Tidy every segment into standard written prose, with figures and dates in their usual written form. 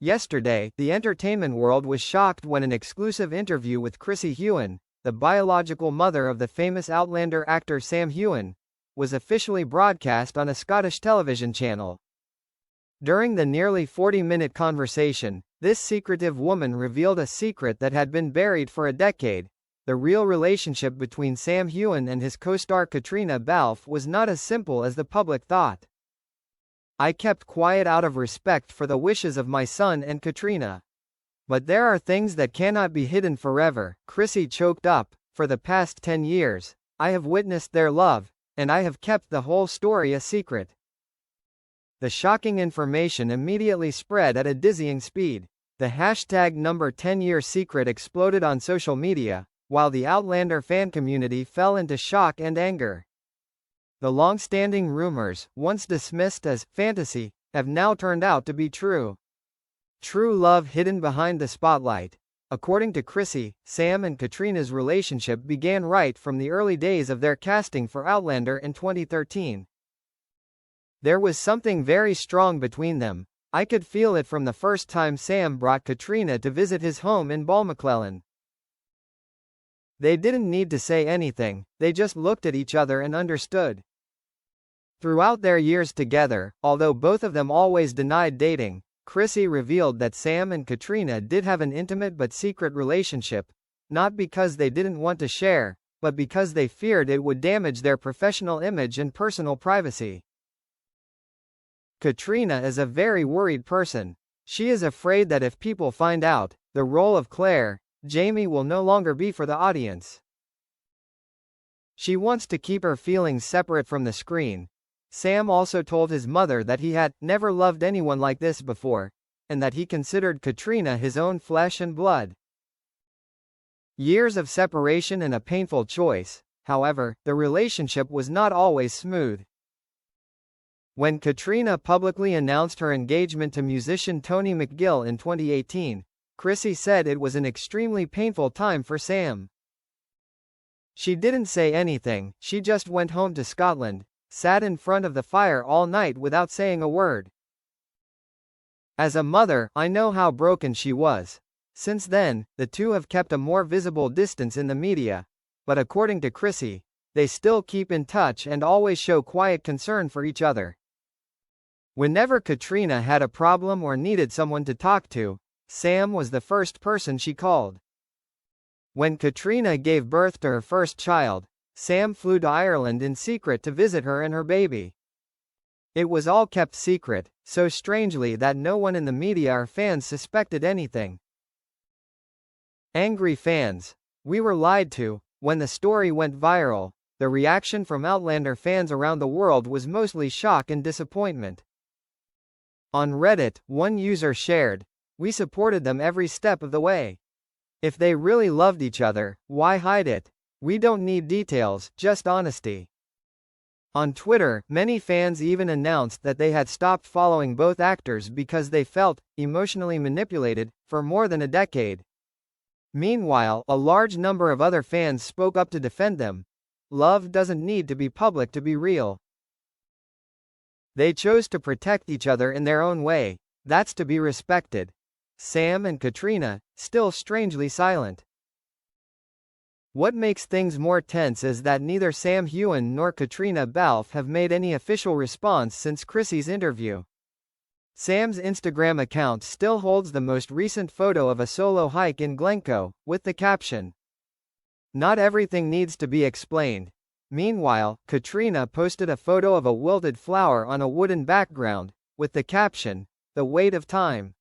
Yesterday, the entertainment world was shocked when an exclusive interview with Heughan, the biological mother of the famous Outlander actor Sam Heughan, was officially broadcast on a Scottish television channel. During the nearly 40-minute conversation, this secretive woman revealed a secret that had been buried for a decade. The real relationship between Sam Heughan and his co-star Caitriona Balfe was not as simple as the public thought. "I kept quiet out of respect for the wishes of my son and Caitriona. But there are things that cannot be hidden forever," Chrissy choked up. "For the past 10 years, I have witnessed their love, and I have kept the whole story a secret." The shocking information immediately spread at a dizzying speed. The hashtag #10yearsecret exploded on social media, while the Outlander fan community fell into shock and anger. The long-standing rumors, once dismissed as fantasy, have now turned out to be true. True love hidden behind the spotlight. According to Chrissy, Sam and Caitriona's relationship began right from the early days of their casting for Outlander in 2013. "There was something very strong between them. I could feel it from the first time Sam brought Caitriona to visit his home in Balmaclellan. They didn't need to say anything, they just looked at each other and understood." Throughout their years together, although both of them always denied dating, Chrissy revealed that Sam and Caitriona did have an intimate but secret relationship, not because they didn't want to share, but because they feared it would damage their professional image and personal privacy. "Caitriona is a very worried person. She is afraid that if people find out, the role of Claire, Jamie, will no longer be for the audience. She wants to keep her feelings separate from the screen." Sam also told his mother that he had never loved anyone like this before, and that he considered Caitriona his own flesh and blood. Years of separation and a painful choice. However, the relationship was not always smooth. When Caitriona publicly announced her engagement to musician Tony McGill in 2018, Chrissy said it was an extremely painful time for Sam. "She didn't say anything, she just went home to Scotland, sat in front of the fire all night without saying a word. As a mother, I know how broken she was. Since then, the two have kept a more visible distance in the media, but according to Chrissy, they still keep in touch and always show quiet concern for each other. Whenever Caitriona had a problem or needed someone to talk to, Sam was the first person she called. When Caitriona gave birth to her first child, Sam flew to Ireland in secret to visit her and her baby. It was all kept secret, so strangely that no one in the media or fans suspected anything. Angry fans. We were lied to. When the story went viral, the reaction from Outlander fans around the world was mostly shock and disappointment. On Reddit, one user shared, "We supported them every step of the way. If they really loved each other, why hide it? We don't need details, just honesty." On Twitter, many fans even announced that they had stopped following both actors because they felt emotionally manipulated for more than a decade. Meanwhile, a large number of other fans spoke up to defend them. Love doesn't need to be public to be real. They chose to protect each other in their own way. That's to be respected. Sam and Caitriona, still strangely silent. What makes things more tense is that neither Sam Heughan nor Caitriona Balfe have made any official response since Chrissy's interview. Sam's Instagram account still holds the most recent photo of a solo hike in Glencoe, with the caption, "Not everything needs to be explained." Meanwhile, Caitriona posted a photo of a wilted flower on a wooden background, with the caption, "The weight of time."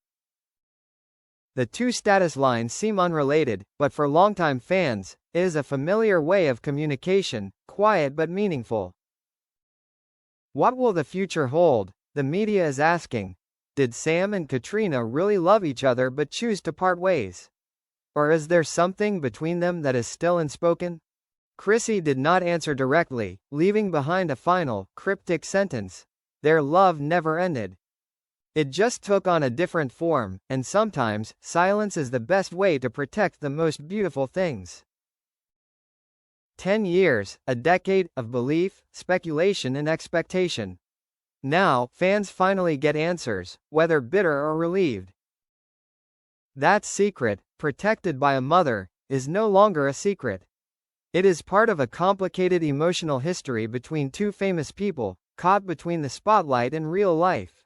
The two status lines seem unrelated, but for longtime fans, it is a familiar way of communication, quiet but meaningful. What will the future hold? The media is asking. Did Sam and Caitriona really love each other but choose to part ways? Or is there something between them that is still unspoken? Chrissy did not answer directly, leaving behind a final, cryptic sentence. Their love never ended. It just took on a different form, and sometimes, silence is the best way to protect the most beautiful things. 10 years, a decade, of belief, speculation and expectation. Now, fans finally get answers, whether bitter or relieved. That secret, protected by a mother, is no longer a secret. It is part of a complicated emotional history between two famous people, caught between the spotlight and real life.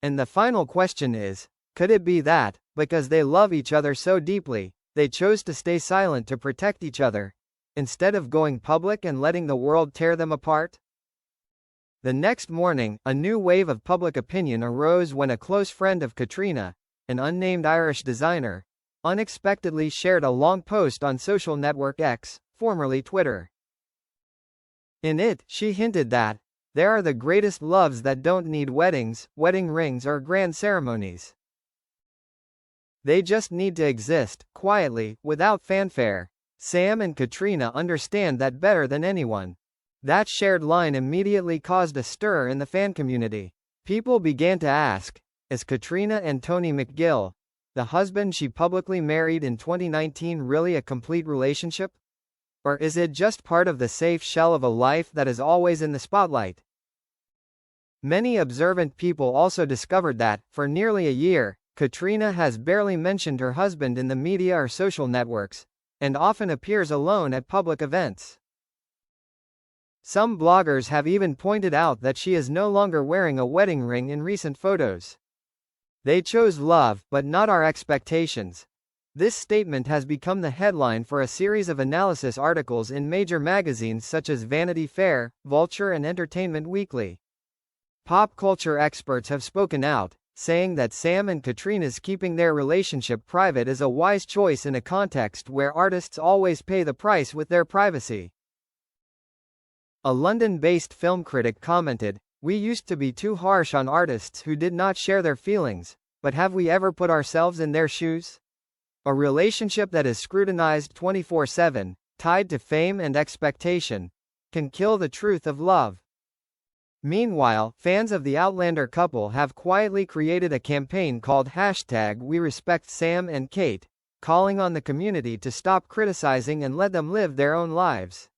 And the final question is, could it be that, because they love each other so deeply, they chose to stay silent to protect each other, instead of going public and letting the world tear them apart? The next morning, a new wave of public opinion arose when a close friend of Caitriona, an unnamed Irish designer, unexpectedly shared a long post on social network X, formerly Twitter. In it, she hinted that, "There are the greatest loves that don't need weddings, wedding rings or grand ceremonies. They just need to exist, quietly, without fanfare. Sam and Caitriona understand that better than anyone." That shared line immediately caused a stir in the fan community. People began to ask, is Caitriona and Tony McGill, the husband she publicly married in 2019, really a complete relationship? Or is it just part of the safe shell of a life that is always in the spotlight? Many observant people also discovered that, for nearly a year, Caitriona has barely mentioned her husband in the media or social networks, and often appears alone at public events. Some bloggers have even pointed out that she is no longer wearing a wedding ring in recent photos. "They chose love, but not our expectations." This statement has become the headline for a series of analysis articles in major magazines such as Vanity Fair, Vulture and Entertainment Weekly. Pop culture experts have spoken out, saying that Sam and Caitriona's keeping their relationship private is a wise choice in a context where artists always pay the price with their privacy. A London-based film critic commented, "We used to be too harsh on artists who did not share their feelings, but have we ever put ourselves in their shoes? A relationship that is scrutinized 24/7, tied to fame and expectation, can kill the truth of love." Meanwhile, fans of the Outlander couple have quietly created a campaign called #WeRespectSam and Kate, calling on the community to stop criticizing and let them live their own lives.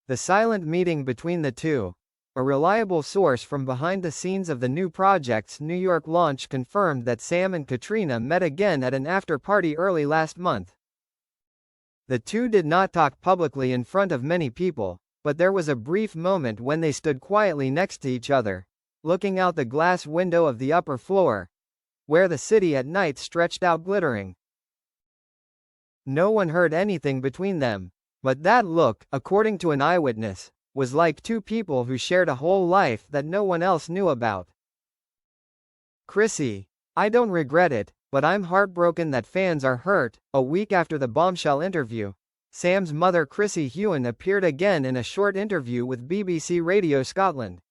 The silent meeting between the two, a reliable source from behind the scenes of the new project's New York launch, confirmed that Sam and Caitriona met again at an after-party early last month. The two did not talk publicly in front of many people, but there was a brief moment when they stood quietly next to each other, looking out the glass window of the upper floor, where the city at night stretched out glittering. No one heard anything between them, but that look, according to an eyewitness, was like two people who shared a whole life that no one else knew about. Chrissy, "I don't regret it, but I'm heartbroken that fans are hurt." A week after the bombshell interview, Sam's mother Chrissy Heughan appeared again in a short interview with BBC Radio Scotland.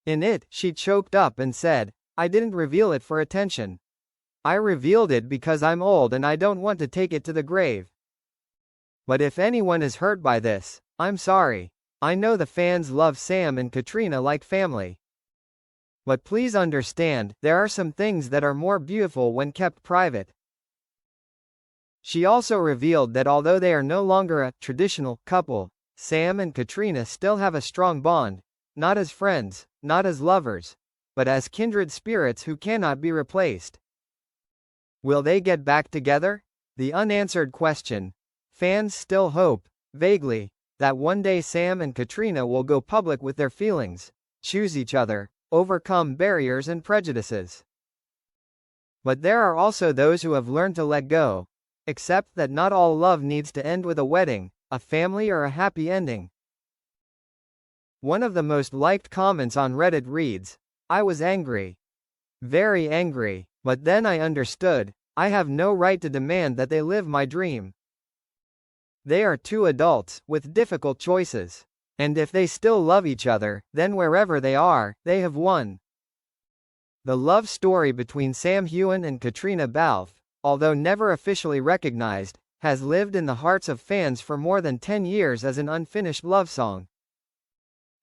In it, she choked up and said, "I didn't reveal it for attention. I revealed it because I'm old and I don't want to take it to the grave. But if anyone is hurt by this, I'm sorry. I know the fans love Sam and Caitriona like family. But please understand, there are some things that are more beautiful when kept private." She also revealed that although they are no longer a traditional couple, Sam and Caitriona still have a strong bond, not as friends, not as lovers, but as kindred spirits who cannot be replaced. Will they get back together? The unanswered question. Fans still hope, vaguely, that one day Sam and Caitriona will go public with their feelings, choose each other, overcome barriers and prejudices. But there are also those who have learned to let go, accept that not all love needs to end with a wedding, a family or a happy ending. One of the most liked comments on Reddit reads, "I was angry. Very angry, but then I understood, I have no right to demand that they live my dream. They are two adults, with difficult choices. And if they still love each other, then wherever they are, they have won." The love story between Sam Heughan and Caitriona Balfe, although never officially recognized, has lived in the hearts of fans for more than 10 years as an unfinished love song.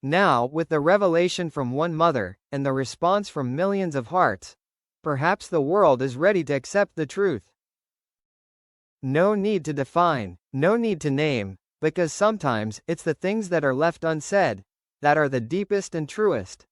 Now, with the revelation from one mother, and the response from millions of hearts, perhaps the world is ready to accept the truth. No need to define, no need to name, because sometimes it's the things that are left unsaid that are the deepest and truest.